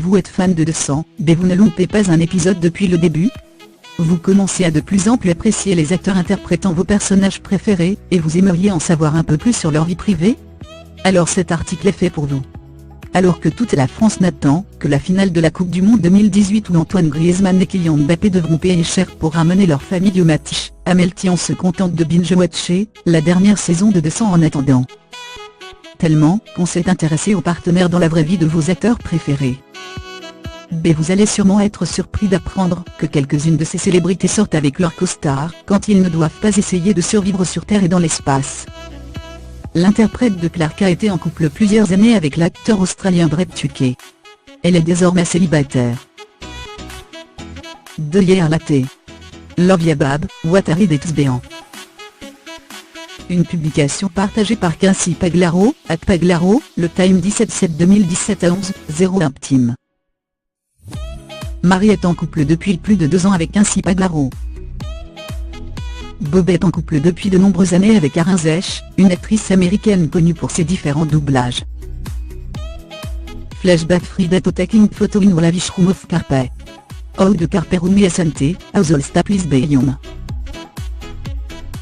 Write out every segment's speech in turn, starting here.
Vous êtes fan de 200, mais vous ne loupez pas un épisode depuis le début? Vous commencez à de plus en plus apprécier les acteurs interprétant vos personnages préférés, et vous aimeriez en savoir un peu plus sur leur vie privée? Alors cet article est fait pour vous. Alors que toute la France n'attend que la finale de la Coupe du Monde 2018 où Antoine Griezmann et Kylian Mbappé devront payer cher pour ramener leur famille au match, Amel Thian se contente de binge-watcher la dernière saison de 200 en attendant. Tellement qu'on s'est intéressé aux partenaires dans la vraie vie de vos acteurs préférés. Mais vous allez sûrement être surpris d'apprendre que quelques-unes de ces célébrités sortent avec leurs co-stars quand ils ne doivent pas essayer de survivre sur Terre et dans l'espace. L'interprète de Clark a été en couple plusieurs années avec l'acteur australien Brett Tuckey. Elle est désormais célibataire. De hier latte. Love ya bab, what are you béant. Une publication partagée par Quincy Paglaro, @Paglaro, le Time 17/7/2017 à 11:01 p.m. Marie est en couple depuis plus de 2 ans avec Quincy Paglaro. Bob est en couple depuis de nombreuses années avec Aaron Zesch, une actrice américaine connue pour ses différents doublages. Flashback Friday taking photo in lavish room of Carpe. How de Carpe Room Asante, house all staples beyond.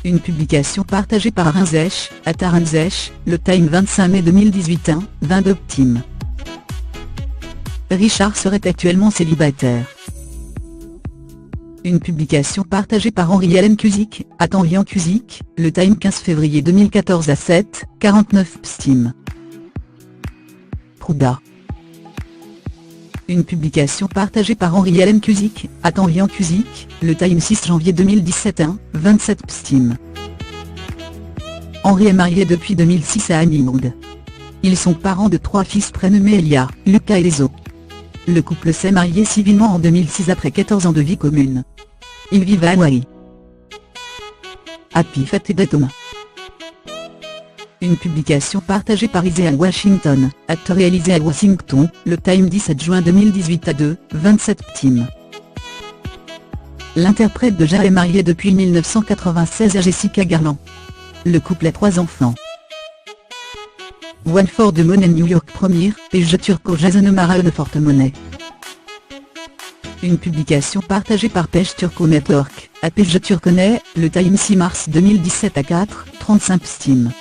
Une publication partagée par Aaron Zesch, @Aaron Zesch, le Time 25 mai 2018 1:22 p.m. Richard serait actuellement célibataire. Une publication partagée par Henri-Hélène Cusick, @Henri Cusick, le Time 15 février 2014 à 7:49 p.m. Prouda. Une publication partagée par Henri-Hélène Cusick, @Henri Cusick, le Time 6 janvier 2017 1:27 p.m. Henri est marié depuis 2006 à Annie Mood. Ils sont parents de 3 fils prénommés Elia, Lucas et Lezo. Le couple s'est marié civilement en 2006 après 14 ans de vie commune. Ils vivent à Hawaï. Happy Birthday Thomas. Une publication partagée par Isaiah Washington, réalisée à Washington, le Time 17 juin 2018 à 2:27 p.m. L'interprète de Jar est marié depuis 1996 à Jessica Garland. Le couple a 3 enfants. One for the Money New York Premier, Page Turco Jason O'Mara de Forte Money. Une publication partagée par Page Turco Network, Page Turconais, le Time 6 mars 2017 à 4:35 p.m.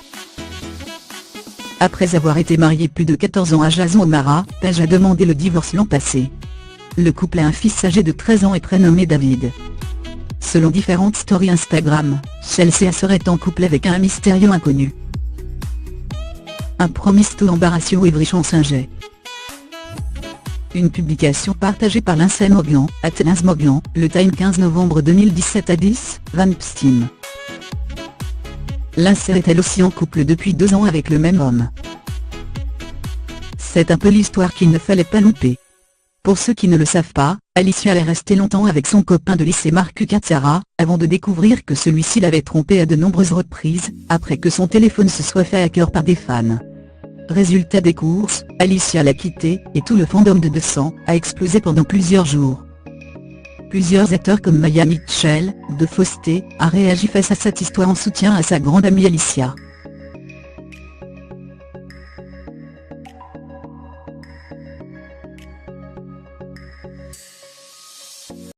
Après avoir été marié plus de 14 ans à Jason O'Mara, Page a demandé le divorce l'an passé. Le couple a un fils âgé de 13 ans et prénommé David. Selon différentes stories Instagram, Chelsea serait en couple avec un mystérieux inconnu. Un promisto embarrassio et Vrichon-Singer. Une publication partagée par Lindsay Moglan, @Lindsay Moglan, le Time 15 novembre 2017 à 10:20 p.m. Lindsay est elle aussi en couple depuis 2 ans avec le même homme. C'est un peu l'histoire qu'il ne fallait pas louper. Pour ceux qui ne le savent pas, Alicia est restée longtemps avec son copain de lycée Marc Katsara, avant de découvrir que celui-ci l'avait trompée à de nombreuses reprises, après que son téléphone se soit fait hacker par des fans. Résultat des courses, Alicia l'a quitté, et tout le fandom de 200 a explosé pendant plusieurs jours. Plusieurs acteurs comme Maya Mitchell, de Fausté, a réagi face à cette histoire en soutien à sa grande amie Alicia.